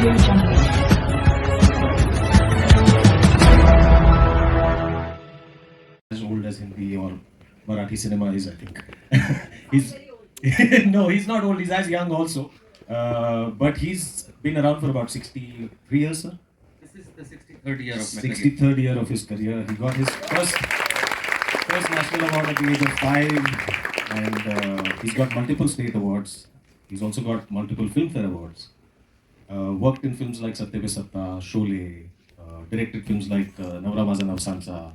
Audio Jungle. As old as Hindi or Marathi cinema is, I think. He's no, he's not old. He's as young also, but he's been around for about 63 years, sir. This is the 63rd year of my career. 63rd year of his career. He got his first national award at the age of 5, and he's got multiple state awards. He's also got multiple Filmfare awards. Worked in films like Satya Pe Satta, Sholay, directed films like Navra Maza Navsansa,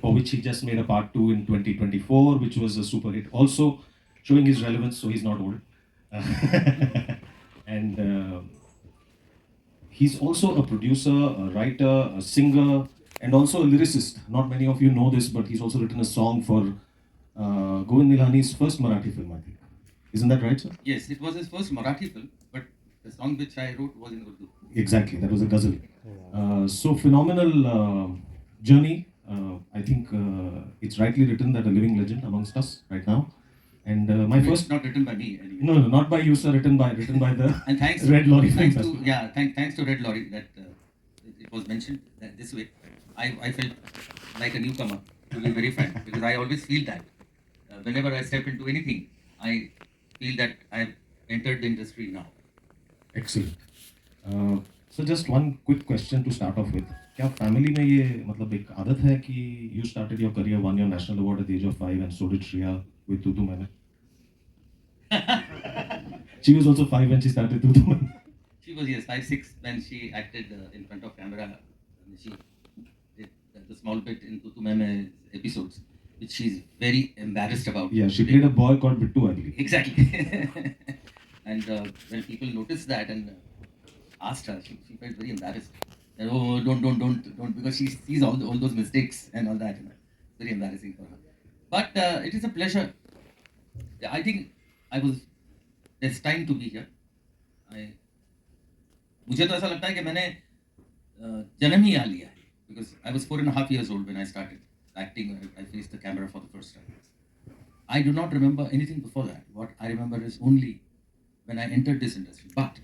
for which he just made a part 2 in 2024, which was a super hit. Also showing his relevance, so he's not old. And he's also a producer, a writer, a singer, and also a lyricist. Not many of you know this, but he's also written a song for Govind Nilani's first Marathi film, I think. Isn't that right, sir? Yes, it was his first Marathi film, but the song which I wrote was in Urdu. Exactly, that was a ghazal. So phenomenal journey. I think it's rightly written that a living legend amongst us right now. And my It's first, not written by me anyway. no, not by you, sir. Written by the And thanks Red Lorry Film thanks to Festival. yeah, thanks to Red Lorry that it was mentioned that this way. I felt like a newcomer, to be very frank, because I always feel that whenever I step into anything, I feel that I've entered the industry now. Excellent. So just one quick question to start off with. क्या family में ये मतलब एक आदत है कि you started your career, won your national award at the age of 5, and so did Shreya with तू तू मैंने. She was also 5 when she started तू तू मैंने. She was, yes, 5, 6 when she acted in front of camera. She did the small bit in Tutu Meme episodes, which she's very embarrassed about. Yeah, she played a boy called Bittu, I believe. Exactly. And when people noticed that and asked her, she felt very embarrassed. That, oh, don't, because she sees all those mistakes and all that. You know. It's very embarrassing for her. But it is a pleasure. I think I was destined to be here. मुझे तो ऐसा लगता है कि मैंने जन्म ही यहाँ लिया है, because I was 4.5 years old when I started acting. I faced the camera for the first time. I do not remember anything before that. What I remember is only when I entered this industry. But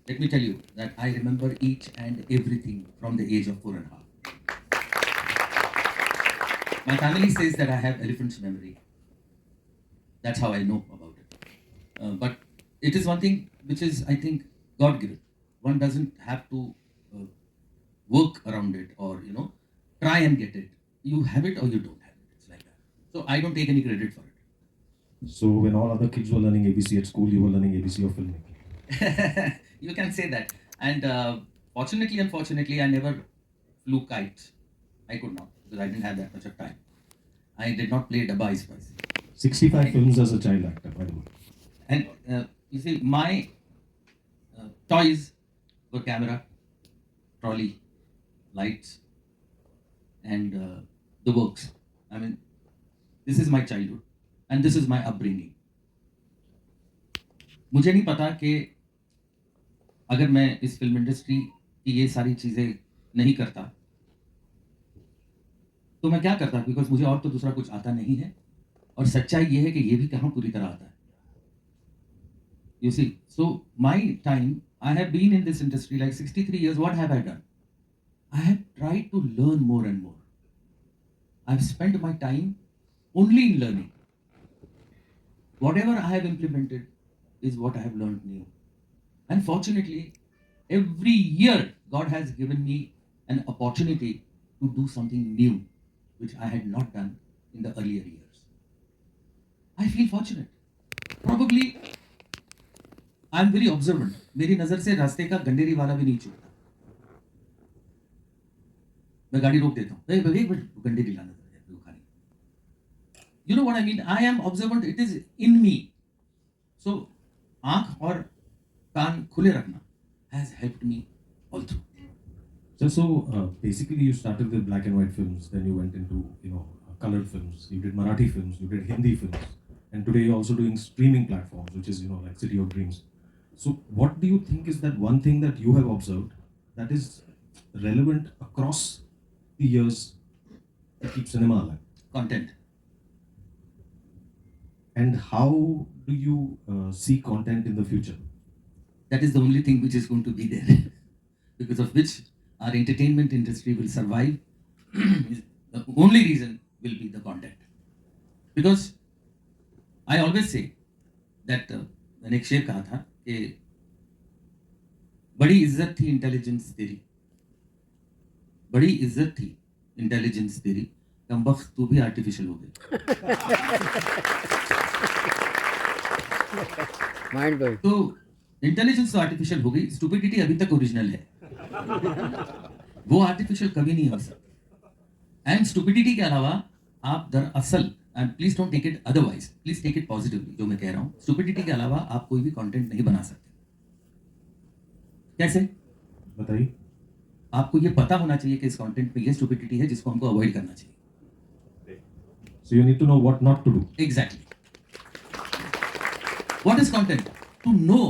let me tell you that I remember each and everything from the age of 4.5. My family says that I have elephant's memory. That's how I know about it. But it is one thing which is, I think, God given. One doesn't have to work around it or try and get it. You have it or you don't have it. It's like that. So I don't take any credit for it. So when all other kids were learning ABC at school, you were learning ABC of filmmaking. You can say that. And fortunately, unfortunately, I never flew kites. I could not because I didn't have that much of time. I did not play Dabba Spicy. 65 films as a child actor, by the way. And you see, my toys were camera, trolley, lights, and the works. I mean, this is my childhood and this is my upbringing. मुझे नहीं पता कि अगर मैं इस film industry की ये सारी चीज़ें नहीं करता तो मैं क्या करता, बिकॉज मुझे और तो दूसरा कुछ आता नहीं है और सच्चाई ये है कि ये भी कहाँ पूरी तरह आता है. You see, so my time, I have been in this industry like 63 years. What have I done? I have tried to learn more and more. I've spent my time only in learning. Whatever I have implemented is what I have learned new. And fortunately, every year God has given me an opportunity to do something new, which I had not done in the earlier years. I feel fortunate. Probably I am very observant. मेरी नजर से रास्ते का गंडेरी वाला भी नहीं छूटता. मैं गाड़ी रोक देता हूँ, एक मिनट गंडेरी लाना खाने. You know what I mean. I am observant. It is in me. So आंख और कान खुले रखना has helped me all through. So basically you started with black and white films, then you went into colored films, you did Marathi films, you did Hindi films, and today you're also doing streaming platforms, which is like City of Dreams. So what do you think is that one thing that you have observed that is relevant across the years to keep cinema alive? Content. And how do you see content in the future? That is the only thing which is going to be there. because of which our entertainment industry will survive, the only reason will be the content. Because I always say that मैंने एक शेर कहा था कि बड़ी इज्जत थी intelligence तेरी, बड़ी इज्जत थी इंटेलिजेंस तेरी, कमबख्त तू भी आर्टिफिशियल हो गई. Mind blowing. तो इंटेलिजेंस तो आर्टिफिशियल हो गई, स्टूपिडिटी अभी तक ओरिजिनल है. वो आर्टिफिशियल कभी नहीं हो सकता. एंड स्टूपिडिटी के अलावा आप दरअसल, and please don't take it otherwise, please take it positively, जो मैं कह रहा हूँ, स्टूपिडिटी के अलावा आप कोई भी कंटेंट नहीं बना सकते. कैसे? बताइए. आपको ये पता होना चाहिए कि इस कंटेंट में ये स्टूपिडिटी है जिसको हमको अवॉइड करना चाहिए. So you need to know what not to do. Exactly. What is content? To know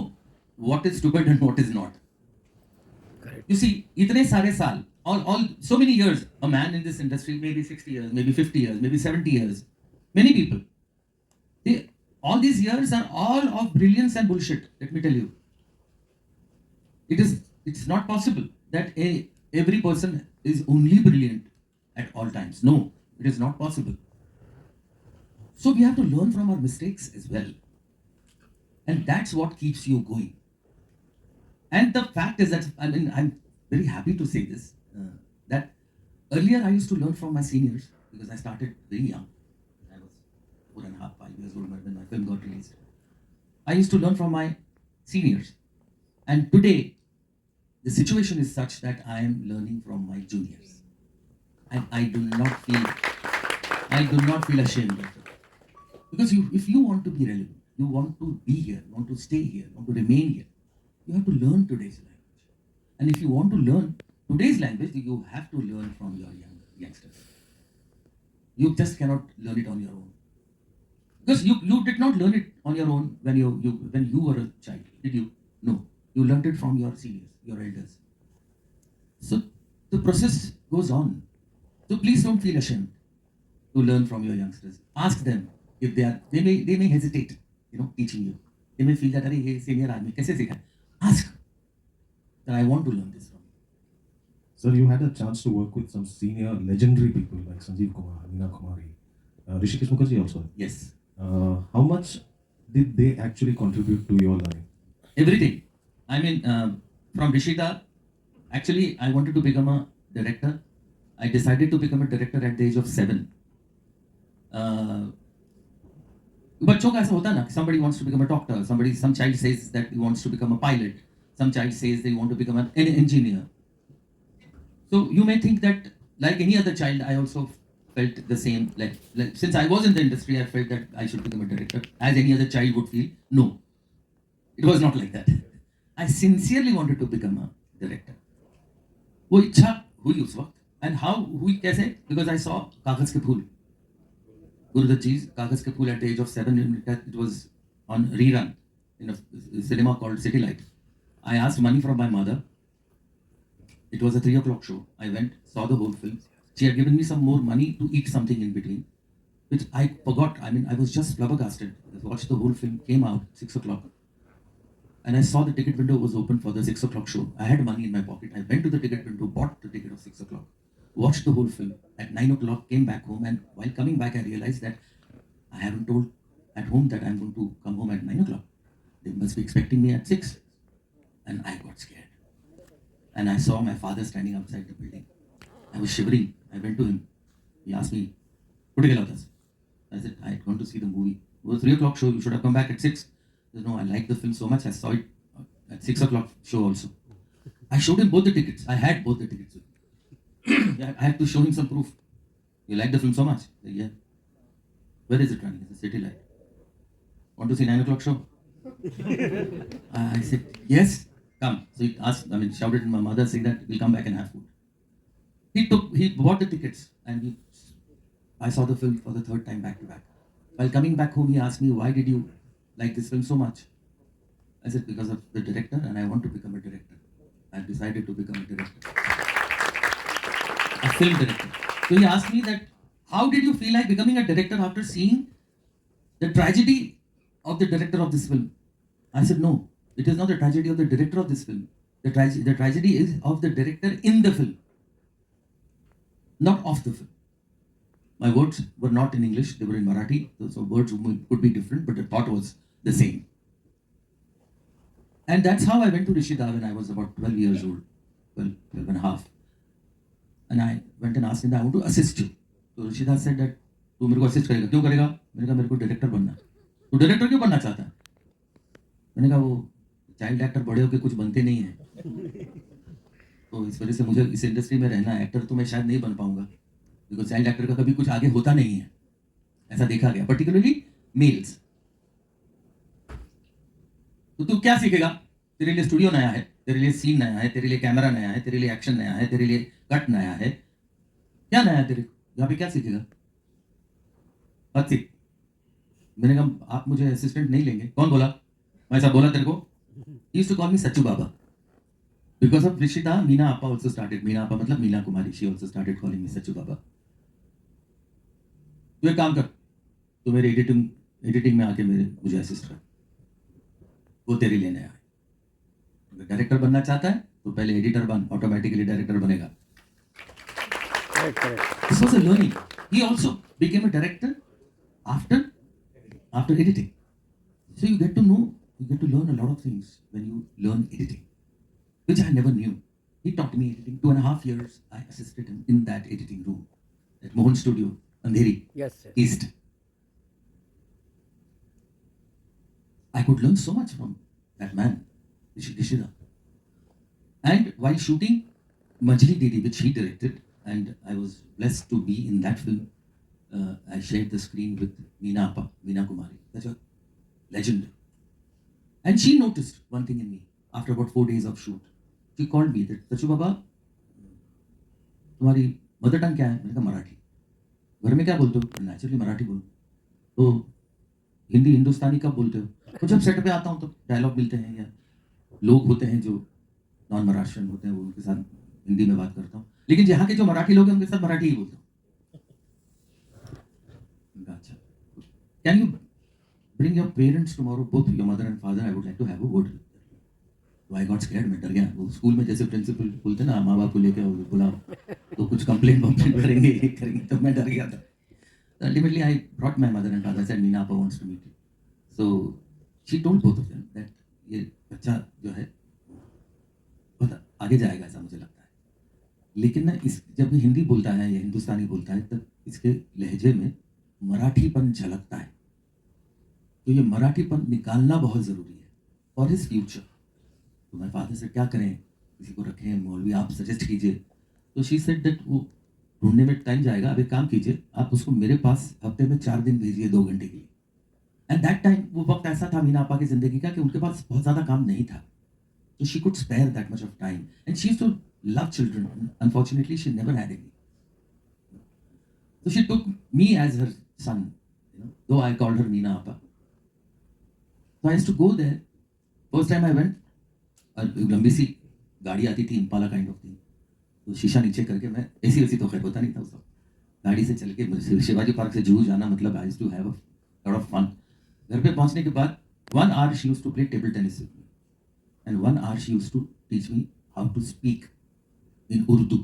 what is stupid and what is not. Correct. You see, इतने सारे साल, all so many years, a man in this industry, maybe 60 years, maybe 50 years, maybe 70 years, many people, all these years are all of brilliance and bullshit. Let me tell you, it's not possible that every person is only brilliant at all times. No, it is not possible. So we have to learn from our mistakes as well. And that's what keeps you going. And the fact is that, I mean, I'm very happy to say this, that earlier I used to learn from my seniors because I started very young. I was 4.5, 5 years old when my film got released. I used to learn from my seniors. And today, the situation is such that I am learning from my juniors. And I do not feel ashamed of it. Because if you want to be relevant, you want to be here, want to stay here, want to remain here, you have to learn today's language. And if you want to learn today's language, you have to learn from your youngsters. You just cannot learn it on your own. Because you did not learn it on your own when you were a child, did you? No. You learned it from your seniors, your elders. So the process goes on. So please don't feel ashamed to learn from your youngsters. Ask them if they may hesitate, teaching you. They may feel that, hey, senior aadmi, kaise sikha? Ask that I want to learn this from you. Sir, you had a chance to work with some senior legendary people like Sanjeev Kumar, Meena Kumari, Rishikesh Mukherjee also. Yes. How much did they actually contribute to your learning? Everything. I mean, from Rishita, actually, I wanted to become a director. I decided to become a director at the age of 7. बच्चों का ऐसा होता है ना, somebody wants to become a doctor, some child says that he wants to become a pilot, some child says they want to become an engineer. So you may think that like any other child, I also felt the same. Like since I was in the industry, I felt that I should become a director, as any other child would feel. No, it was not like that. I sincerely wanted to become a director. वो इच्छा हुई उस वक्त, and how हुई कैसे? Because I saw कागज के फूल, Gurudhat Ji's कागज के फूल at the age of 7. It was on rerun in a cinema called City Light. I asked money from my mother. It was a 3 o'clock show. I went, saw the whole film. She had given me some more money to eat something in between, which I forgot. I mean, I was just flabbergasted. I watched the whole film, came out 6 o'clock. And I saw the ticket window was open for the 6 o'clock show. I had money in my pocket. I went to the ticket window, bought the ticket of 6 o'clock, watched the whole film. At 9 o'clock, came back home. And while coming back, I realized that I haven't told at home that I'm going to come home at 9 o'clock. They must be expecting me at 6. And I got scared. And I saw my father standing outside the building. I was shivering. I went to him. He asked me, "Kutte gela hotas?" I said, "I had gone to see the movie. It was 3 o'clock show. You should have come back at 6. He said, "No, I liked the film so much. I saw it at 6 o'clock show also." I showed him both the tickets. I had both the tickets with me. I had to show him some proof. You like the film so much? He said, "Yeah." "Where is it running?" It's a City Light. "Want to see 9 o'clock show?" I said, "Yes, come." So he asked, shouted at my mother saying that we'll come back and have food. He bought the tickets and I saw the film for the 3rd time back to back. While coming back home, he asked me, "Why did you like this film so much?" I said, "Because of the director and I want to become a director. I've decided to become a director. A film director." So he asked me that, "How did you feel like becoming a director after seeing the tragedy of the director of this film?" I said, "No, it is not the tragedy of the director of this film. The tragedy is of the director in the film, not of the film. My words were not in English, they were in Marathi, so words could be different, but the thought was the same. And that's how I went to Rishida when I was about 12 years old, 12 and a half. And I went and asked him that I want to assist you. So Rishida said that, तू मेरे को assist करेगा, क्यों करेगा? मैंने कहा मेरे को डायरेक्टर बनना है. तू डायरेक्टर क्यों बनना चाहता है? मैंने कहा वो चाइल्ड एक्टर बड़े होके कुछ बनते नहीं हैं. तो इस वजह से मुझे इस इंडस्ट्री में रहना है. एक्टर तो मैं शायद नहीं बन पाऊंगा, बिकॉज चाइल्ड एक्टर का कभी कुछ आगे होता नहीं है, ऐसा देखा गया, पर्टिकुलरली मेल्स. तो तू क्या सीखेगा? तेरे लिए स्टूडियो नया है, तेरे लिए सीन नया है, तेरे लिए कैमरा नया है, तेरे लिए एक्शन नया है, तेरे लिए कट नया है. क्या नया है तेरे को? यहाँ पे क्या सीखेगा? मत सीख. मैंने कहा आप मुझे असिस्टेंट नहीं लेंगे. कौन बोला? मैं ऐसा बोला तेरे को? He used to call me Sachu Baba. Because of Rishida, Meena Appa also started. Meena Appa मतलब Meena Kumari. She also started calling me Sachu Baba. तू एक काम कर, तू मेरे एडिटिंग में आके मुझे असिस्ट कर. वो तेरे लिए नया है. अगर डायरेक्टर बनना चाहता है तो पहले एडिटर बन, ऑटोमेटिकली डायरेक्टर बनेगा. Correct. This was a learning. He also became a director after editing. So you get to learn a lot of things when you learn editing, which I never knew. He taught me editing. 2.5 years I assisted him in that editing room at Mohan Studio, Andheri, Yes, sir. East. I could learn so much from that man, Rishida. And while shooting Majli Didi, which he directed, and I was blessed to be in that film, I shared the screen with Meena Appa, Meena Kumari, such a legend. And she noticed one thing in me after about 4 days of shoot. She called me that, Sachu Baba, तुम्हारी mother tongue क्या है? मैंने कहा मराठी. घर में क्या बोलते हो? नेचुरली मराठी बोलो. तो हिंदी हिंदुस्तानी कब बोलते हो? तो जब सेट पे आता हूँ तो डायलॉग मिलते हैं या लोग होते हैं जो नॉन महाराष्ट्रन होते हैं, वो उनके साथ हिंदी में बात करता हूँ. लेकिन यहाँ के जो मराठी लोग हैं उनके साथ मराठी ही बोलता हूँ. अच्छा, can you bring your parents tomorrow, both your mother and father? I would like to have a word with them. So I got scared. मैं डर गया. वो स्कूल में जैसे प्रिंसिपल बोलते ना माँ बाप को लेके बुलाओ तो कुछ कंप्लेंट करेंगे, ये करेंगे, तो मैं डर गया था. So ultimately I brought my mother and father. I said Meena Appa wants to meet you. So she told both of them that ये बच्चा जो है बहुत आगे जाएगा, ऐसा मुझे लगता है. लेकिन ना जब ये हिंदी बोलता है या हिंदुस्तानी बोलता है तब इसके लहजे में मराठीपन झलकता है. तो ये मराठीपन निकालना बहुत ज़रूरी है फॉर हिज फ्यूचर. तो मैं फादर से क्या करें, किसी को रखें, मौलवी आप सजेस्ट कीजिए. तो शी सेड दैट वो ढूंढने में टाइम जाएगा, अब एक काम कीजिए, आप उसको मेरे पास हफ्ते में 4 दिन भेजिए 2 घंटे के लिए. एंड दैट टाइम वो वक्त ऐसा था मीना आपा की ज़िंदगी का कि उनके पास बहुत ज़्यादा काम नहीं था. तो she could spare that much of time and she used to love children. Unfortunately she never had any. So she took me as her son, though I called her Meena Appa. So I used to go there. First time I went, लंबी सी गाड़ी आती थी, Impala kind of थी. तो शीशा नीचे करके मैं ऐसी तो खैर होता नहीं था उस वक्त. गाड़ी से चल के शिवाजी पार्क से जूहू जाना मतलब I used to have a lot of fun. घर पे पहुंचने के बाद 1 hour she used to play table tennis with me. And 1 hour she used to teach me how to speak in Urdu.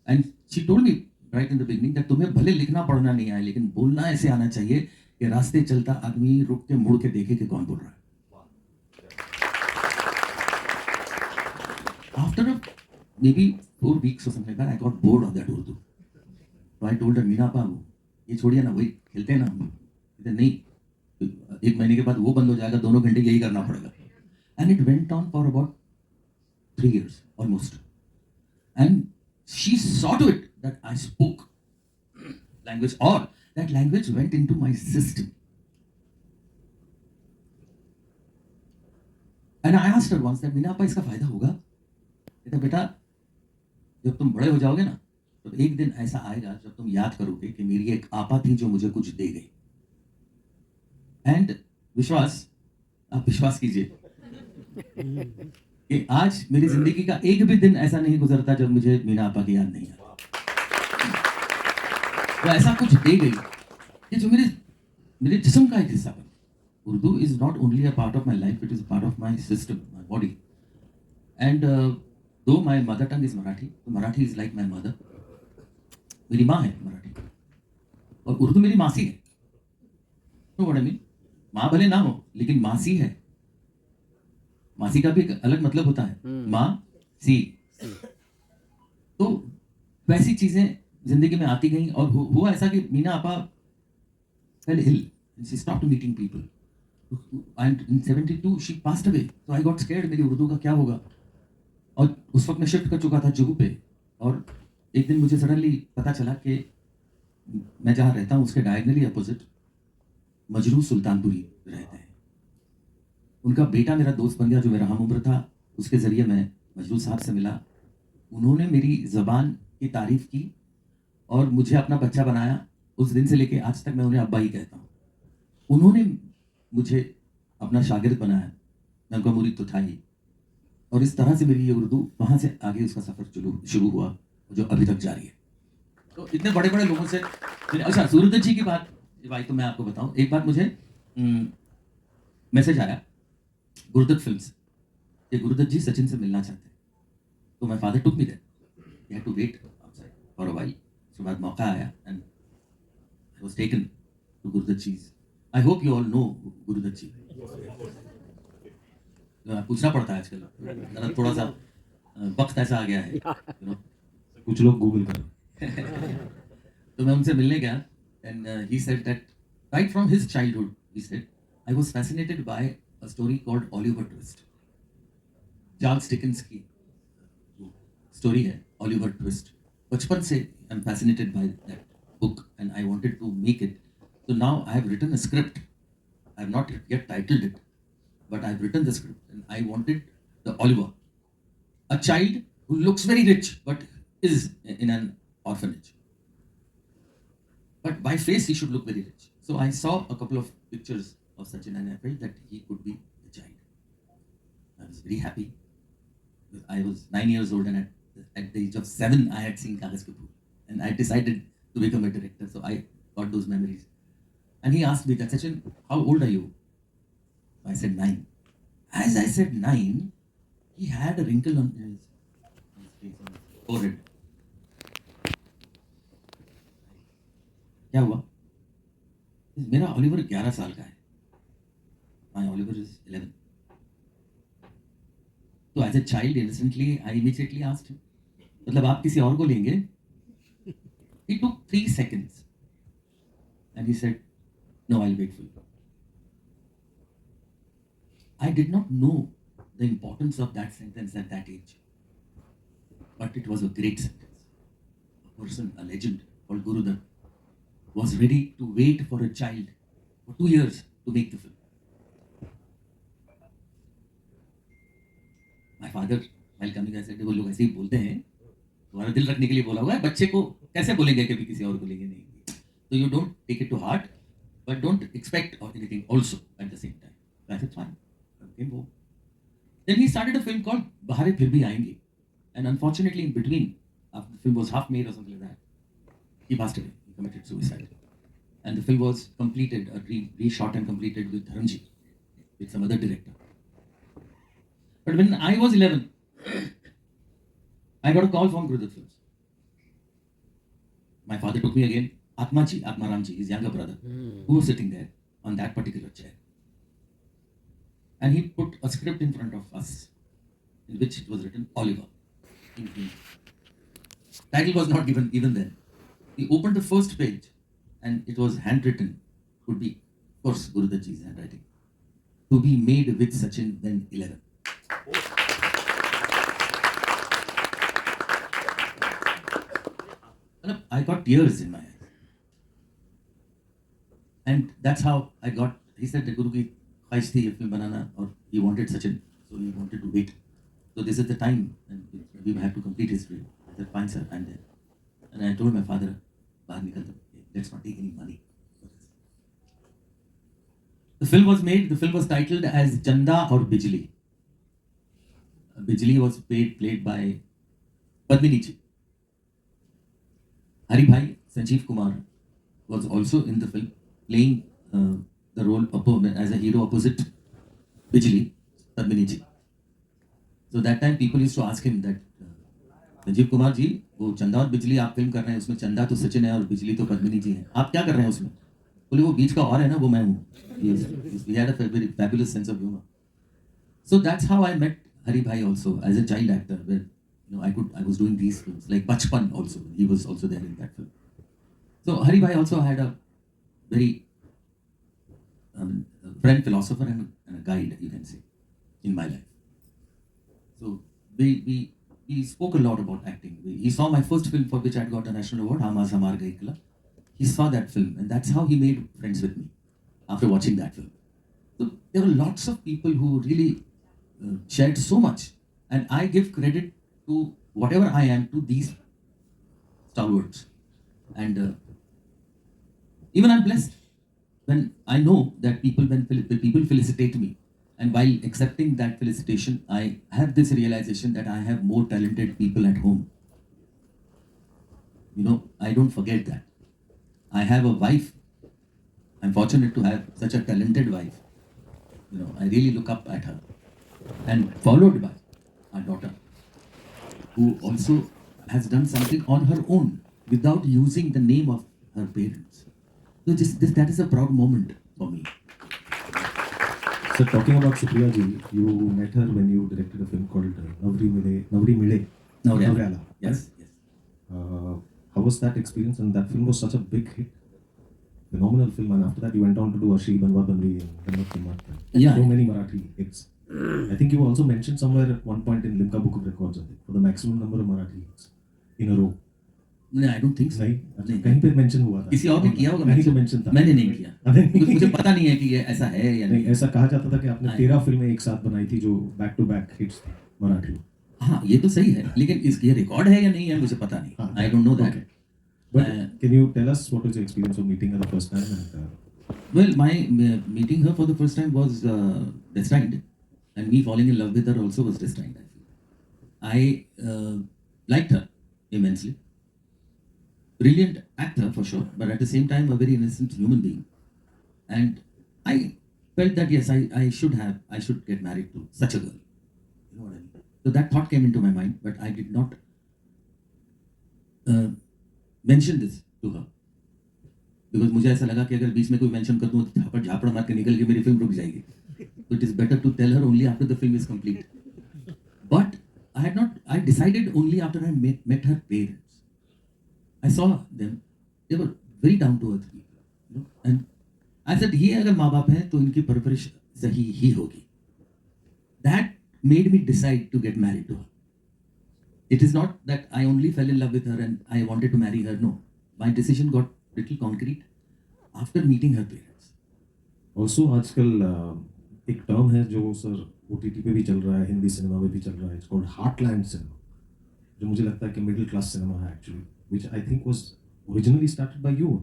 And she told me right in the beginning that तुम्हें भले लिखना पढ़ना नहीं आए लेकिन बोलना ऐसे आना चाहिए कि रास्ते चलता आदमी रुक के मुड़ के देखे कि कौन बोल रहा है. After maybe 4 weeks or something like that, I got bored of that Urdu. So I told her, Meena Appa, ये छोड़िए ना, वही खेलते हैं ना. नहीं, 1 महीने के बाद वो बंद हो जाएगा, 2 घंटे यही करना पड़ेगा. And it went on for about 3 years almost. And she saw to it that I spoke language, or that language went into my system. And I asked her once that Meena Appa, इसका फायदा होगा? कहता बेटा जब तुम बड़े हो जाओगे ना तो एक दिन ऐसा आएगा जब तुम याद करोगे कि मेरी एक आपा थी जो मुझे कुछ दे गई. एंड आप विश्वास कीजिए कि आज मेरी जिंदगी का एक भी दिन ऐसा नहीं गुजरता जब मुझे मीना आपा की याद नहीं आती. तो ऐसा कुछ दे गई कि जो मेरे जिस्म का एक हिस्सा बन. Urdu is not only a part of my life, it is part of my system, my body. And though my mother tongue is Marathi, so Marathi is like my mother. मेरी माँ है मराठी और उर्दू मेरी मासी है. No what I mean. माँ भले ना हो लेकिन मासी है. मासी का भी एक अलग मतलब होता है. माँ सी. तो वैसी चीजें जिंदगी में आती गई और हुआ ऐसा कि मीना आपा fell ill and she stopped meeting people. And in 72 she passed away. So I got scared मेरी उर्दू का क्या होगा. और उस वक्त मैं शिफ्ट कर चुका था जुहू पे. और एक दिन मुझे सडनली पता चला कि मैं जहाँ रहता हूँ उसके डायगनली अपोजिट मजरू सुल्तानपुरी रहते हैं. उनका बेटा मेरा दोस्त बन गया जो मेरा हम उम्र था. उसके ज़रिए मैं मजरू साहब से मिला. उन्होंने मेरी ज़बान की तारीफ़ की और मुझे अपना बच्चा बनाया. उस दिन से लेके आज तक मैं उन्हें अब्बा ही कहता हूँ. उन्होंने मुझे अपना शागिर्द बनाया. मैं उनका मुरीद तो था ही. और इस तरह से मेरी ये उर्दू वहाँ से आगे उसका सफ़र शुरू हुआ जो अभी तक जारी है. तो इतने बड़े बड़े लोगों से. अच्छा, सूरदत्त जी की बात भाई तो मैं आपको बताऊं. एक बार मुझे मैसेज आया गुरुदत्त फिल्म से कि गुरुदत्त जी सचिन से मिलना चाहते हैं. तो my father took me there. He had to wait outside for a while. उसके बाद मौका आया and I was taken to Guru Dutt ji. I hope you all know Guru Dutt ji. पूछना पड़ता है आजकल. थोड़ा सा वक्त ऐसा आ गया है. कुछ लोग गूगल करो. तो मैं उनसे मिलने गया and he said that right from his childhood, he said, I was fascinated by a story called Oliver Twist. Charles Dickens की स्टोरी है Oliver Twist. बचपन से I'm fascinated by that book and I wanted to make it. So now I have written a script. I have not yet titled it, but I have written the script and I wanted the Oliver, a child who looks very rich but is in an orphanage. But by face, he should look very rich. So I saw a couple of pictures of Sachin and I felt that he could be the child. I was very happy. I was 9 years old and at the age of 7, I had seen Kagaz Ke Phool. And I decided to become a director. So I got those memories. And he asked me that, Sachin, how old are you? I said 9. As I said 9, he had a wrinkle on his face, on his forehead. क्या हुआ? मेरा Oliver 11 साल का है. My Oliver is 11. तो as a child innocently I immediately asked him, मतलब आप किसी और को लेंगे? ही टुक 3 seconds and he said, no, I'll wait for you. I did not know the importance of that sentence at that age, but it was a great sentence. A person, a legend called Gurudat was ready to wait for a child for 2 years to make the film. My father, while coming, I said, वो लोग ऐसे ही बोलते हैं, तुम्हारा दिल रखने के लिए बोला हुआ है. बच्चे को कैसे बोलेंगे कभी किसी और को लेंगे? नहीं. So you don't take it to heart, but don't expect anything also at the same time. I said, fine. I came home. Then he started a film called बहारें फिर भी आएंगी. And unfortunately, in between, after the film was half made or something like that, he passed away. He committed suicide. And the film was completed, reshot and completed with Dharamji, with some other director. But when I was 11, I got a call from Gurudat Films. My father took me again, Atmaramji, his younger brother, who was sitting there on that particular chair. And he put a script in front of us, in which it was written Oliver, in Hindi. Title was not given even then. He opened the first page and it was handwritten. Could be, of course, Gurudat ji's handwriting. To be made with Sachin when 11. I got tears in my eyes. And that's how I got, he said that Guru ki ख्वाहिश थी film banana और he wanted Sachin. So he wanted to wait. So this is the time and we have to complete his film. I said, fine sir, I'm there. And I told my father, बाहर निकल दो. Let's not take any money for this. The film was made. The film was titled as Chanda or Bijli. Bijli was played by Padmini ji. Hari Bhai Sanjeev Kumar was also in the film, playing the role as a hero opposite Bijli, Padmini ji. So that time people used to ask him that, Sanjeev Kumar ji, वो चंदा और बिजली आप film कर रहे हैं, उसमें चंदा तो सचिन है और बिजली तो पद्मिनी जी हैं, आप क्या कर रहे हैं उसमें? बोले वो बीच का और है ना, वो मैं हूँ. He had a very fabulous sense of humor. So that's how I met Hari Bhai also as a child actor, where I was doing these films like Bachpan also. He was also there in that film. So Hari Bhai also had a very friend, philosopher, and a guide, you can say, in my life. So we spoke a lot about acting. He saw my first film for which I had got a national award, Hamas Hamar Gaikla. He saw that film, and that's how he made friends with me after watching that film. So there were lots of people who really shared so much, and I give credit to whatever I am to these stalwarts. And even I'm blessed when I know that when people felicitate me, and while accepting that felicitation, I have this realization that I have more talented people at home. I don't forget that. I have a wife. I'm fortunate to have such a talented wife. I really look up at her. And followed by our daughter, who also has done something on her own without using the name of her parents. So that is a proud moment for me. So talking about Supriya ji, you met her when you directed a film called Navri Mile. Navriyala. Yes. How was that experience? And that film was such a big hit. Phenomenal film. And after that you went on to do Ashi Banwa Banvi and Ganmat Kumar. Yeah. So many Marathi hits. I think you also mentioned somewhere at one point in Limca Book of Records, I think, for the maximum number of Marathi hits in a row. No, I don't think so. नहीं, अच्छा, कहीं पे mention हुआ था. किसी और ने किया होगा. कहीं तो mention था. मैंने नहीं किया. मुझे पता नहीं है कि ये ऐसा है या नहीं. नहीं. ऐसा कहा जाता था कि आपने 13 फिल्में एक साथ बनाई थी जो back to back hits थी मराठी. हाँ, ये तो सही है, लेकिन ये रिकॉर्ड है या नहीं है मुझे पता नहीं. I don't know that. Okay. But can you tell us what was your experience of meeting her the first time? Well, my meeting her for the first time was destined, and me falling in love with her also was destined. I liked her immensely. Brilliant actor for sure, but at the same time a very innocent human being. And I felt that yes, I should get married to such a girl. You know what I mean? So that thought came into my mind, but I did not mention this to her. Because मुझे ऐसा लगा कि अगर बीच में कोई mention कर दूं तो झापड़ मार के निकल के मेरी फिल्म रुक जाएगी. So it is better to tell her only after the film is complete. But I decided only after I met her parents. I saw them. They were very down to earth people. And I said, ये अगर माँ बाप हैं तो इनकी परवरिश सही ही होगी. That made me decide to get married to her. It is not that I only fell in love with her and I wanted to marry her. No. My decision got little concrete after meeting her parents. Also आजकल एक term है जो sir OTT पे भी चल रहा है, Hindi cinema में भी चल रहा है. It's called heartland cinema, जो मुझे लगता है कि middle class cinema है actually, which I think was originally started by you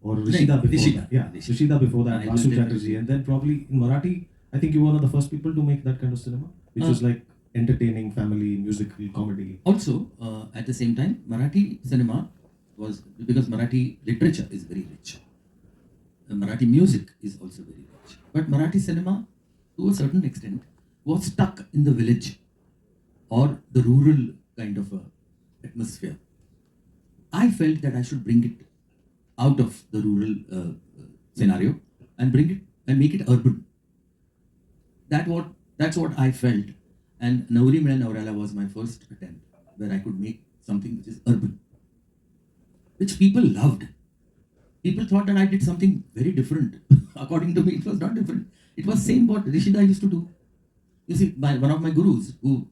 or Rishida before that. Yeah, Rishida before that, Vasu Chatterjee, and then probably in Marathi, I think you were one of the first people to make that kind of cinema, which was like entertaining, family, musical, comedy. Also, at the same time, Marathi cinema was, because Marathi literature is very rich. Marathi music is also very rich. But Marathi cinema, to a certain extent, was stuck in the village or the rural kind of atmosphere. I felt that I should bring it out of the rural scenario and bring it and make it urban. That's what I felt. And Navri Mile Navriyala was my first attempt where I could make something which is urban, which people loved. People thought that I did something very different. According to me, it was not different. It was same what Rishida used to do. You see, one of my gurus who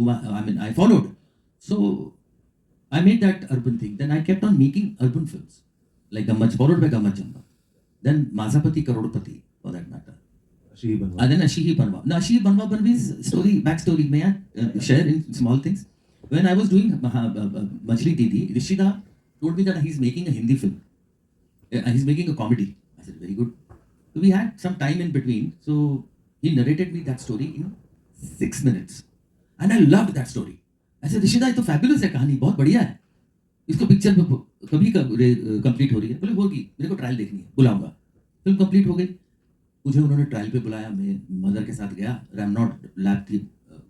I followed. So I made that urban thing. Then I kept on making urban films, like Gammat, followed by Gammat Jamba. Then Mazapati Karodpati, for that matter. Ashi Banwa. And then Ashi Banwa. Now Ashi Banwa Banvi's backstory, may I share in small things? When I was doing Machli Didi, Rishida told me that he's making a Hindi film. He's making a comedy. I said, very good. So we had some time in between. So he narrated me that story in 6 minutes. And I loved that story. I said, ऋषिदा ये तो fabulous है कहानी, बहुत बढ़िया है. इसको picture कभी complete हो रही है? बोले होगी, मेरे को ट्रायल देखनी है, बुलाऊंगा. फिल्म कंप्लीट हो गई. मुझे उन्होंने ट्रायल पे बुलाया, मैं मदर के साथ गया. रामनॉट लैब थी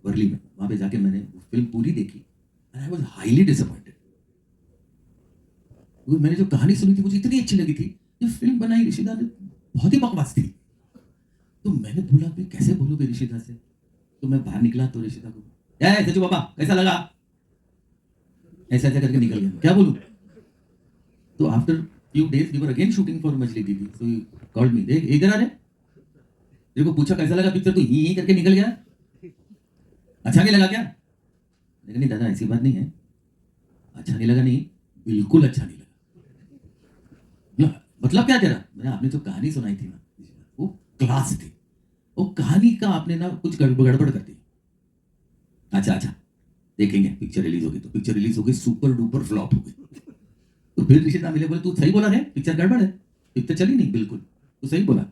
वर्ली में, वहाँ पे जाके मैंने वो फिल्म पूरी देखी and I was highly disappointed. मैंने जो कहानी सुनी थी मुझे इतनी अच्छी लगी थी, जो फिल्म बनाई ऋषिदा ने बहुत ही बकवास थी। तो मैंने बोला कि कैसे बोलोगे ऋषिदा से? तो मैं बाहर निकला तो ऋषिदा को, क्या सचू बाबा कैसा लगा? ऐसा ऐसा करके निकल गया, क्या बोलूं? तो after few days we were again shooting for Machhli Didi, so he called me, देख इधर आ रे, तेरे को पूछा कैसा लगा पिक्चर, तो ही करके निकल गया, अच्छा नहीं लगा क्या? लेकिन नहीं दादा ऐसी बात नहीं है, अच्छा नहीं लगा नहीं, बिल्कुल अच्छा नहीं लगा। मतलब क्या तेरा? मैंने आपने जो कहानी सुनाई थी ना, वो क्लास थी, वो कहानी का आपने ना कुछ गड़बड़ कर दी। अच्छा अच्छा देखेंगे, पिक्चर रिलीज होगी। तो पिक्चर रिलीज हो गई, सुपर डुपर फ्लॉप हो गई। तो फिर ऋषिदा मिले, बोले तू सही बोला रे, पिक्चर गड़बड़ है, पिक्चर चली नहीं बिल्कुल, तू सही बोला।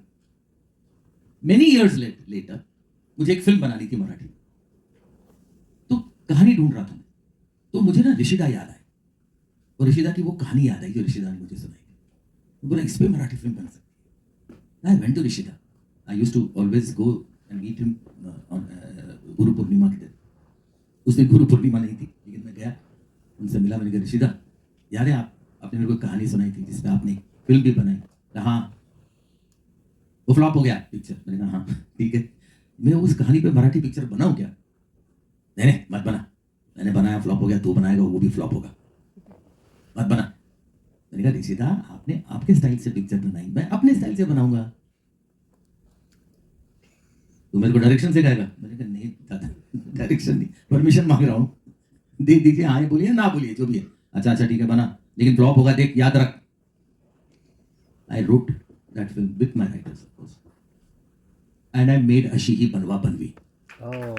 मेनी इयर्स लेटर मुझे एक फिल्म बनानी थी मराठी, तो कहानी ढूंढ रहा था मैं, तो मुझे ना ऋषिदा याद आए, और ऋषिदा की वो कहानी याद आई जो ऋषिदा ने मुझे सुनाई थी। बोला इस पे मराठी फिल्म बन सकती है। I went to Hrishida, I used to always go and meet him on Guru Purnima के दिन। उस दिन गुरु पूर्णिमा नहीं थी, लेकिन मैं गया, उनसे मिला, मैंने कहा ऋषिदा यार है आपने मेरे को कहानी सुनाई थी जिसमें आपने फिल्म भी बनाई। हाँ वो फ्लॉप हो गया पिक्चर। मैंने कहा हाँ ठीक है, मैं उस कहानी पे मराठी पिक्चर बनाऊं क्या? नहीं नहीं मत बना, मैंने बनाया फ्लॉप हो गया, तू बनाएगा वो भी फ्लॉप होगा, मत बना। मैंने कहा ऋषिदा आपने आपके स्टाइल से पिक्चर बनाई, मैं अपने स्टाइल से बनाऊंगा, तो मेरे को डायरेक्शन सिखाएगा? मैंने कहा नहीं दादा डायरेक्शन नहीं, परमिशन मांग रहा हूँ, दे दीजिए, हाँ बोलिए ना बोलिए जो भी है। अच्छा अच्छा ठीक है बना, लेकिन फ्लॉप होगा देख, याद रख। I wrote that film with my writers of course, and I made अशी ही बनवा Banwi. Oh,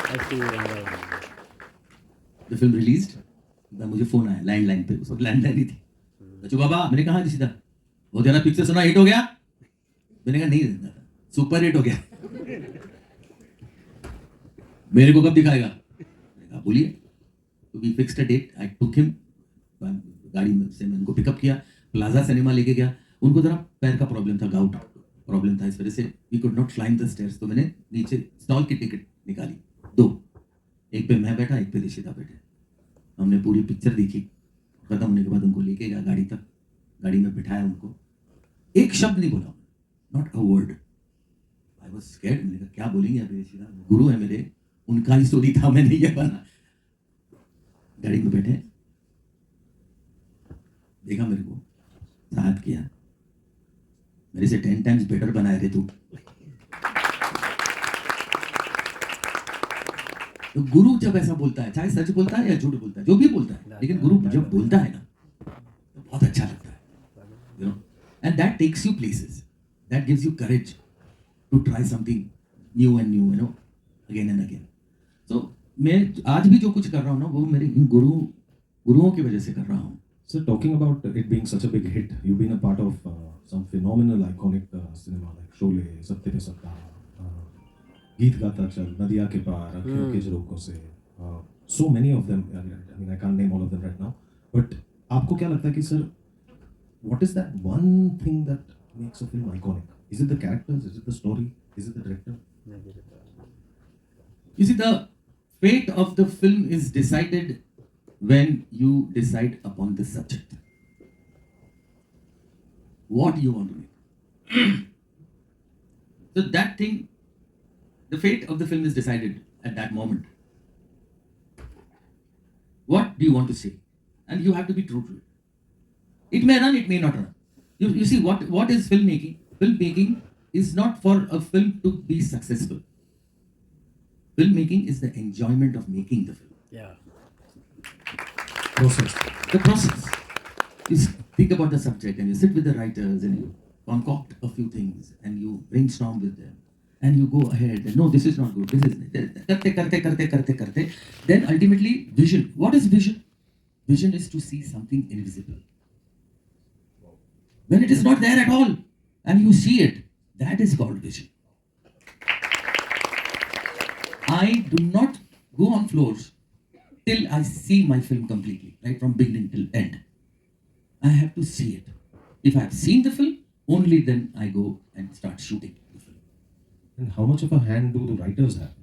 I see. The film released, मुझे फोन आया लैंडलाइन पे, उस वक्त लैंडलाइन ही थी। बच्चू बाबा, मैंने कहा ऋषिदा वो तेरा पिक्चर सुना हिट हो गया? मैंने कहा नहीं दादा सुपर हिट हो गया। मेरे को कब दिखाएगा? मैंने कहा बोलिए। तो we fixed a date, I took him, गाड़ी में से मैं उनको पिकअप किया, प्लाजा सिनेमा लेके गया। उनको जरा पैर का प्रॉब्लम था, गाउट प्रॉब्लम था, इस वजह से we could not climb the stairs. तो मैंने नीचे स्टॉल की टिकट निकाली, दो, एक पे मैं बैठा, एक पे ऋषिदा बैठे। हमने पूरी पिक्चर देखी, खत्म होने के बाद उनको लेके गया गाड़ी तक, गाड़ी में बिठाया उनको, एक शब्द नहीं बोला, not a word. I was scared, मैंने कहा क्या बोलेंगे अभी ऋषिदा, गुरु है मेरे, उनका ही स्टोरी था, मैंने ये बना। गाड़ी में बैठे, देखा मेरे को, साथ किया, मेरे से 10 टाइम्स बेटर बनाए रे तू। तो गुरु जब ऐसा बोलता है, चाहे सच बोलता है या झूठ बोलता है, जो भी बोलता है, लेकिन गुरु जब बोलता है ना तो बहुत अच्छा लगता है, you know, and that takes you places, that gives you courage to try something new and new, you know, again and again. So मैं आज भी जो कुछ कर रहा हूँ ना, वो मेरे इन गुरुओं की वजह से कर रहा हूँ। So talking about it being such a big hit, you've been a part of some phenomenal, iconic cinema like Sholay, Satya Pe Satta, Geet Gata Chal, Nadiya Ke Paar, Akhiyon Ke Jhrokoon Se, so many of them. I mean, I can't name all of them right now. But आपको क्या लगता है कि sir, what is that one thing that makes a film iconic? Is it the characters? Is it the story? Is it the director? You see, the fate of the film is decided when you decide upon the subject. What you want to make. So that thing, the fate of the film is decided at that moment. What do you want to say? And you have to be true to it. It may run, it may not run. You see, what is filmmaking? Filmmaking is not for a film to be successful. Filmmaking is the enjoyment of making the film. Yeah. Process. The process. You think about the subject and you sit with the writers and you concoct a few things and you brainstorm with them and you go ahead and no, this is not good, this is karte. Then ultimately vision. What is vision? Vision is to see something invisible. When it is not there at all and you see it, that is called vision. I do not go on floors till I see my film completely, right from beginning till end. I have to see it. If I have seen the film, only then I go and start shooting the film. And how much of a hand do the writers have?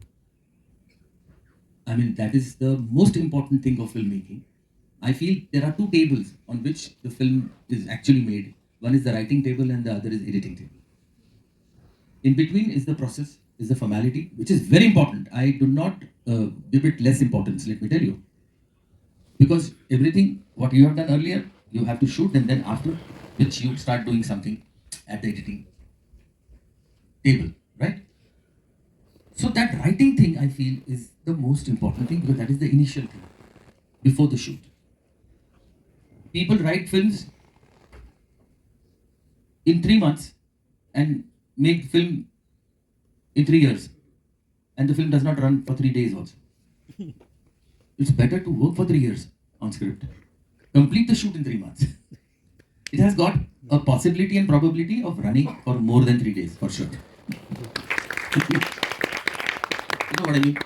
I mean, that is the most important thing of filmmaking. I feel there are two tables on which the film is actually made. One is the writing table and the other is editing table. In between is the process, is the formality, which is very important. I do not give it less importance, let me tell you. Because everything, what you have done earlier, you have to shoot, and then after which you start doing something at the editing table, right? So that writing thing, I feel, is the most important thing because that is the initial thing before the shoot. People write films in 3 months and make film in 3 years, and the film does not run for 3 days also. It's better to work for 3 years on script, complete the shoot in 3 months. It has got a possibility and probability of running for more than 3 days for sure. You know what I mean?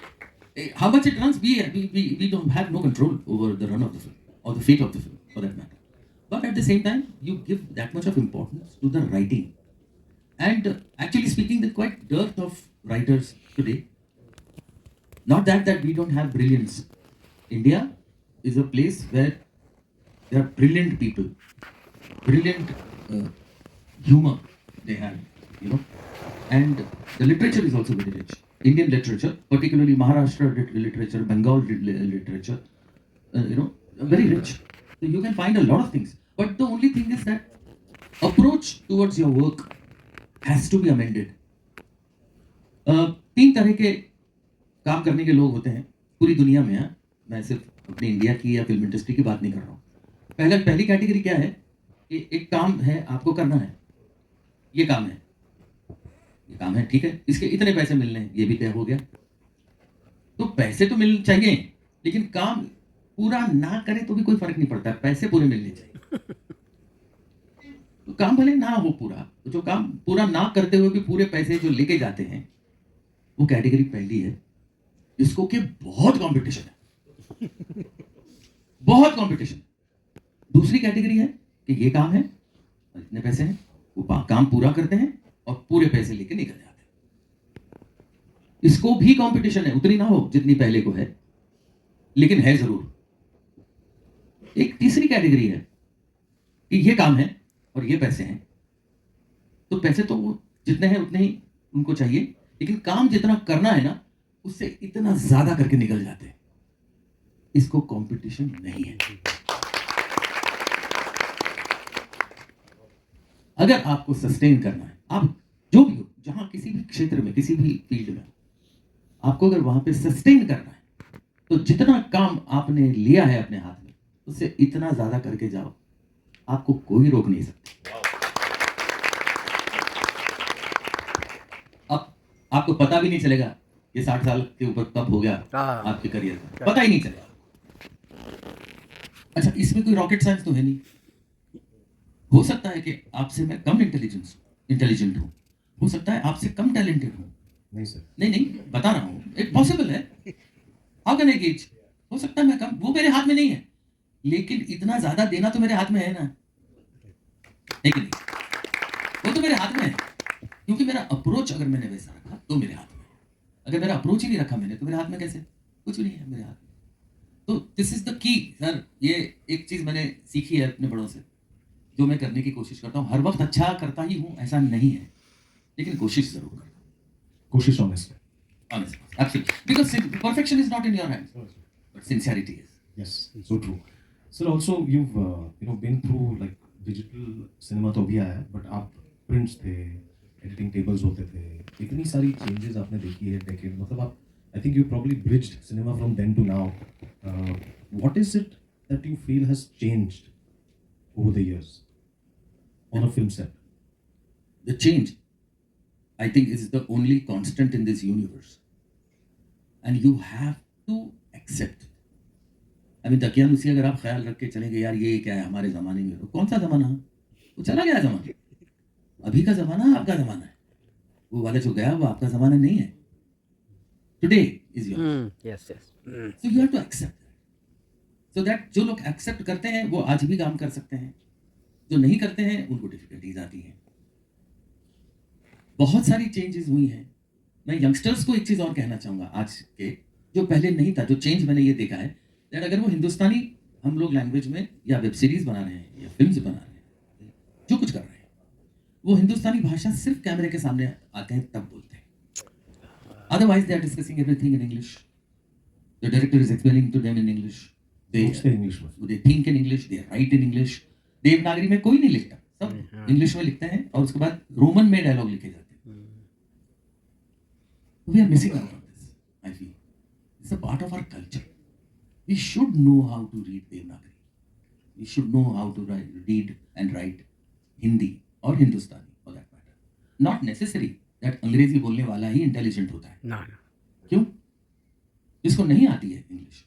How much it runs, we don't have no control over the run of the film or the fate of the film for that matter. But at the same time, you give that much of importance to the writing. And actually speaking, there's quite dearth of writers today. Not that we don't have brilliance. India is a place where there are brilliant people, brilliant humor they have, you know. And the literature is also very rich. Indian literature, particularly Maharashtra literature, Bengal literature, you know, very rich. So you can find a lot of things. But the only thing is that approach towards your work has to be amended. 3 तरह के काम करने के लोग होते हैं पूरी दुनिया में. हाँ, मैं सिर्फ अपनी इंडिया की या फिल्म इंडस्ट्री की बात नहीं कर रहा हूँ. पहली कैटेगरी क्या है कि एक काम है, आपको करना है, ये काम है, ठीक है, इसके इतने पैसे मिलने हैं, ये भी तय हो गया. तो पैसे तो मिलने चाहिए, लेकिन काम पूरा ना करे तो भी कोई फर्क नहीं पड़ता, पैसे पूरे मिलने चाहिए. तो काम भले ना हो पूरा, तो जो काम पूरा ना करते हुए भी पूरे पैसे जो लेके जाते हैं, वो कैटेगरी पहली है, जिसको कि बहुत कंपटीशन है, बहुत कंपटीशन. दूसरी कैटेगरी है कि ये काम है और इतने पैसे हैं, वो काम पूरा करते हैं और पूरे पैसे लेके निकल जाते हैं. इसको भी कंपटीशन है, उतनी ना हो जितनी पहले को है, लेकिन है जरूर. एक तीसरी कैटेगरी है कि ये काम है और ये पैसे हैं. तो पैसे तो वो जितने हैं उतने ही उनको चाहिए, लेकिन काम जितना करना है ना, उससे इतना ज्यादा करके निकल जाते हैं. इसको कंपटीशन नहीं है. अगर आपको सस्टेन करना है, आप जो भी हो, जहां किसी भी क्षेत्र में, किसी भी फील्ड में, आपको अगर वहां पे सस्टेन करना है, तो जितना काम आपने लिया है अपने हाथ में, उससे इतना ज्यादा करके जाओ, आपको कोई रोक नहीं सकता. अब आपको पता भी नहीं चलेगा ये 60 साल के ऊपर कब हो गया आपके करियर का, पता ही नहीं चलेगा. अच्छा, इसमें कोई रॉकेट साइंस तो है नहीं. हो सकता है कि आपसे मैं कम इंटेलिजेंट हूं, हो सकता है आपसे कम टैलेंटेड हूं. नहीं सर, नहीं बता रहा हूं, एक पॉसिबल है. How can I gauge? हो सकता है मैं कम, वो मेरे हाथ में नहीं है, लेकिन इतना ज्यादा देना तो मेरे हाथ में है ना, है कि नहीं? वो तो मेरे हाथ में है, क्योंकि मेरा अप्रोच अगर मैंने वैसा रखा तो मेरे हाथ में है. अगर मेरा अप्रोच ही नहीं रखा मैंने, तो मेरे हाथ में कैसे? कुछ भी नहीं है मेरे हाथ में. तो this is the key sir. ये एक चीज मैंने सीखी है अपने बड़ों से, जो मैं करने की कोशिश करता हूँ. हर वक्त अच्छा करता ही हूँ ऐसा नहीं है, लेकिन कोशिश जरूर करता हूँ. कोशिश honestly. Honestly, absolutely. Because perfection is not in your hands, but sincerity is. Yes, so true. Sir, also you've been through like digital cinema तो भी आया, but आप prints थे, editing tables होते थे, इतनी सारी changes आपने देखी है decade. मतलब आप, I think you probably bridged cinema from then to now. What is it that you feel has changed over the years on a film set? The change, I think, is the only constant in this universe. And you have to accept it. I mean, दकियानुसी अगर आप ख्याल रख के चलेंगे, यार ये क्या है हमारे ज़माने में, तो कौन सा ज़माना है? वो चला गया ज़माना. अभी का ज़माना आपका ज़माना है. वो वाला जो गया वो आपका ज़माना नहीं है. Today is yours. Yes. So you have to accept it. So that जो लोग accept करते हैं वो आज भी काम कर सकते हैं, जो नहीं करते हैं उनको डिफिकल्टीज आती हैं. बहुत सारी चेंजेस हुई हैं. मैं यंगस्टर्स को एक चीज़ और कहना चाहूँगा आज के, जो पहले नहीं था, जो चेंज मैंने ये देखा है दैट अगर वो हिंदुस्तानी हम लोग लैंग्वेज में या वेब सीरीज बना रहे हैं या फिल्म्स बना रहे हैं, जो कुछ कर रहे हैं, वो हिंदुस्तानी भाषा सिर्फ कैमरे के सामने आते हैं तब बोलते हैं। Otherwise they are discussing everything in English, the director is explaining to them in English, सोचते इंग्लिश में। They think in English, they write in English. Devanagari में कोई नहीं लिखता, सब इंग्लिश में लिखते हैं और उसके बाद रोमन में डायलॉग लिखे जाते हैं। We are missing out on this, I feel. It's a part of our culture. We should know how to read Devanagari. We should know how to read and write Hindi or Hindustani for that matter. Not necessary that अंग्रेजी बोलने वाला ही intelligent होता है। ना क्यों? जिसको नहीं आती है इंग्लिश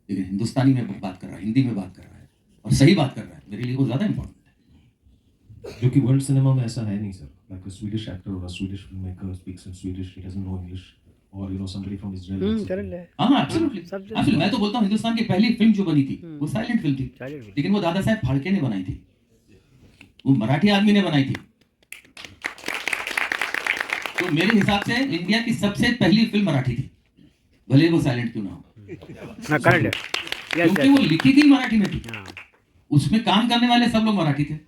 लेकिन हिंदुस्तानी में बात कर रहा है, हिंदी में बात कर रहा है और सही बात कर रहा है, मेरे लिए वो ज़्यादा इंपॉर्टेंट है। जो कि वर्ल्ड सिनेमा में ऐसा है नहीं sir. Like a Swedish actor or a Swedish filmmaker speaks in Swedish, he doesn't know English, or you know somebody from Israel. or something. Correct है हाँ, एब्सोल्युटली। सब जगह। एब्सोल्युटली, मैं तो बोलता हूँ हिंदुस्तान की पहली फिल्म जो बनी थी वो साइलेंट फिल्म थी, Silent film। लेकिन वो दादा साहब फाड़के ने बनाई थी, वो मराठी आदमी ने बनाई थी। तो मेरे हिसाब से इंडिया की सबसे पहली फिल्म मराठी थी, भले वो साइलेंट क्यों ना हो, ना करेक्ट है यस क्योंकि वो लिखी थी मराठी में थी, हाँ उसमें काम करने वाले सब लोग मराठी थे,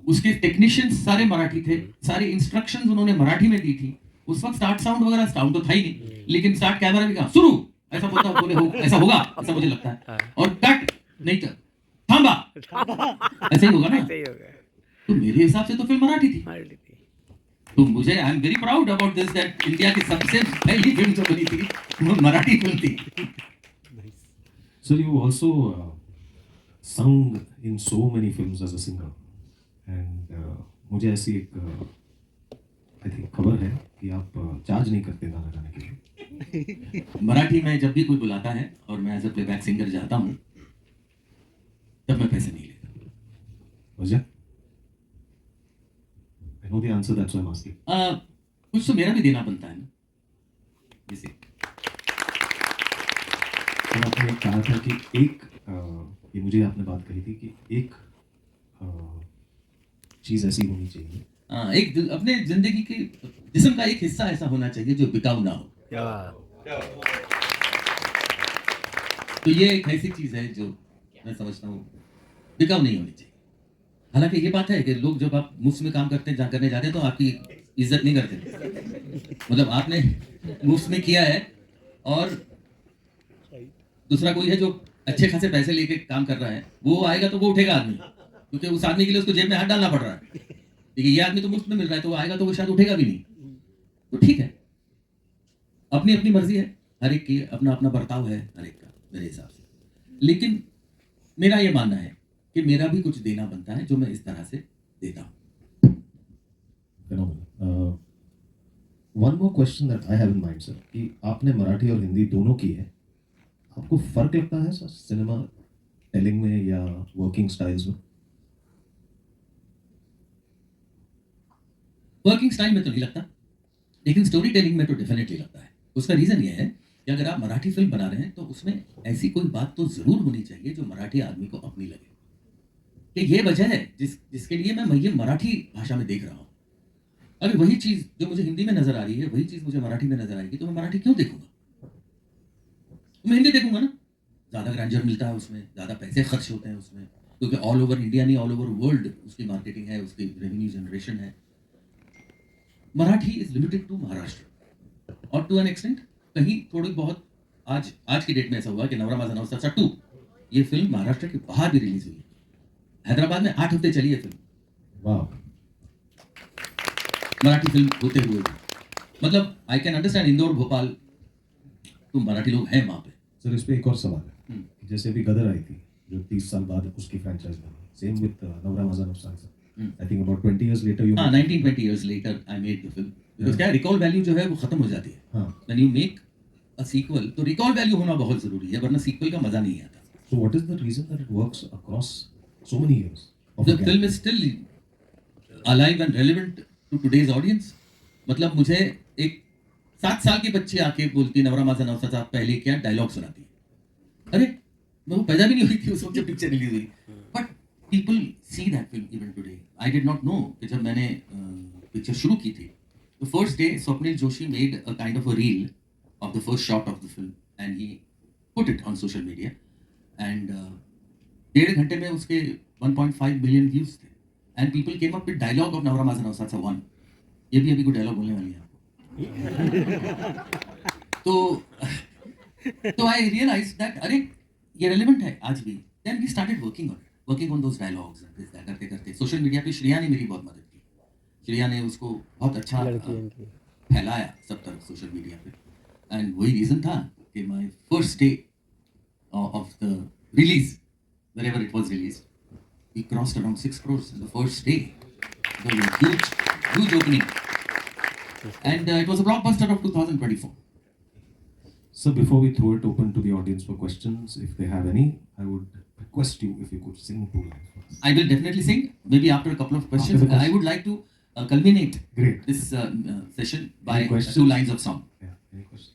उसके टेक्नीशियंस सारे मराठी थे, सारी इंस्ट्रक्शंस उन्होंने मराठी में दी थी। उस वक्त स्टार्ट साउंड वगैरह साउंड तो था ही नहीं, लेकिन स्टार्ट कैमरा भी कहा शुरू ऐसा बोलता बोले हो ऐसा होगा, ऐसा मुझे लगता है, और कट नहीं कर थांबा ऐसे ही होगा ना। सही हो गया तो मेरे हिसाब से तो फिल्म मराठी थी। मराठी थी तो मुझे I am very proud about this that India की सबसे पहली फिल्म जो बनी थी वो मराठी फिल्म थी। Sir, you also sung in so many films as a singer, and मुझे ऐसी एक आई थिंक खबर है कि आप चार्ज नहीं करते गाना गाने के लिए। मराठी में जब भी कोई बुलाता है और मैं एज अ प्लेबैक सिंगर जाता हूँ तब मैं पैसे नहीं लेता। वजह? I know the answer, that's why I'm asking. कुछ तो मेरा भी देना बनता है ना, जैसे तो आपने कहा था कि एक ये मुझे आपने बात कही थी कि एक चीज़ ऐसी होनी चाहिए। एक अपने जिंदगी के जिस्म का एक हिस्सा ऐसा होना चाहिए जो बिकाऊ ना हो। या तो ये एक ऐसी चीज है जो मैं समझता हूँ बिकाऊ नहीं होनी चाहिए। हालांकि ये बात है कि लोग जब आप मुफ्त में काम करते हैं करने जाते हैं तो आपकी इज्जत नहीं करते, मतलब आपने मुफ्त में किया है और दूसरा कोई है जो अच्छे खासे पैसे लेके काम कर रहा है, वो आएगा तो वो उठेगा आदमी, क्योंकि उस आदमी के लिए उसको जेब में हाथ डालना पड़ रहा है। लेकिन ये आदमी तो मुफ्त में मिल रहा है तो वो आएगा तो वो शायद उठेगा भी नहीं। तो ठीक है, अपनी अपनी मर्जी है, हर एक की अपना अपना बर्ताव है हर एक का मेरे हिसाब से। लेकिन मेरा ये मानना है कि मेरा भी कुछ देना बनता है जो मैं इस तरह से देता हूँ। One more question that I have in mind sir, कि आपने मराठी और हिंदी दोनों की है, आपको फर्क लगता है सर सिनेमा टेलिंग में या वर्किंग स्टाइल्स में? वर्किंग स्टाइल में तो नहीं लगता, लेकिन स्टोरी टेलिंग में तो डेफिनेटली लगता है। उसका रीजन ये है कि अगर आप मराठी फिल्म बना रहे हैं तो उसमें ऐसी कोई बात तो जरूर होनी चाहिए जो मराठी आदमी को अपनी लगे, कि ये वजह है जिसके लिए मैं ये मराठी भाषा में देख रहा हूँ। अगर वही चीज जो मुझे हिंदी में नजर आ रही है वही चीज मुझे मराठी में नजर आएगी तो मैं मराठी क्यों देखूंगा? तो मैं हिंदी देखूंगा ना, ज्यादा ग्रैंडर मिलता है उसमें, ज्यादा पैसे खर्च होते हैं उसमें, क्योंकि ऑल ओवर इंडिया नहीं ऑल ओवर वर्ल्ड उसकी मार्केटिंग है, उसकी रेवेन्यू जनरेशन है। Marathi is limited to Maharashtra और टू एन एक्सटेंट कहीं थोड़ी बहुत आज की डेट में ऐसा हुआ कि नवरा माझा नवसा सट्टू ये फिल्म महाराष्ट्र के बाहर भी रिलीज हुई है। हैदराबाद में 8 हफ्ते चली है फिल्म, वाह। मराठी फिल्म होते हुए भी। मतलब I can understand Indore Bhopal तो मराठी लोग हैं वहां पे। सर इस पे एक और सवाल है, जैसे अभी गदर आई थी जो 30 साल बाद उसकी फ्रेंचाइज बनी, same with Navra Maza Navsa sir. I think about 20 years later you 19-20 years later I made the film, because क्या रिकॉल वैल्यू जो है वो खत्म हो जाती है। हाँ। When you make a sequel तो रिकॉल वैल्यू होना बहुत जरूरी है, वरना सीक्वल का मजा नहीं आता। So what is the reason that it works across so many years? of The a gap? film is still alive and relevant to today's audience। मतलब मुझे एक 7 साल की बच्ची आके बोलती नवरा माझा नवसा साहब पहले क्या डायलॉग सुनाती है, अरे मैं वो पैदा भी नहीं हुई थी उस वक्त जब पिक्चर रिलीज हुई, but people see that film even today. I did not know कि जब मैंने पिक्चर शुरू की थी The first day, Swapnil Joshi made a kind of a reel of the first shot of the film and he put it on social media. And 1.5 घंटे में उसके 1.5 million views थे. And people came up with dialogue of Navara Maza Navsatsa 1. ये भी अभी कोई dialogue बोलने वाली है आपको. तो I realized that अरे ये relevant है आज भी. Then we started working on those dialogues and this that करते करते social media पे श्रेया ने मेरी बहुत मदद की. श्रेया ने उसको बहुत अच्छा फैलाया सब तरफ social media पे. And वही reason था कि my first day of the release, wherever it was released, we crossed around 6 crores in the first day. It was a huge opening. And it was a blockbuster of 2024. So before we throw it open to the audience for questions, if they have any, I would request you if you could sing 2 lines for us. I will definitely sing, maybe after a couple of questions. After the I would like to culminate Great. this session by Any questions? 2 lines of song. Yeah. Any questions?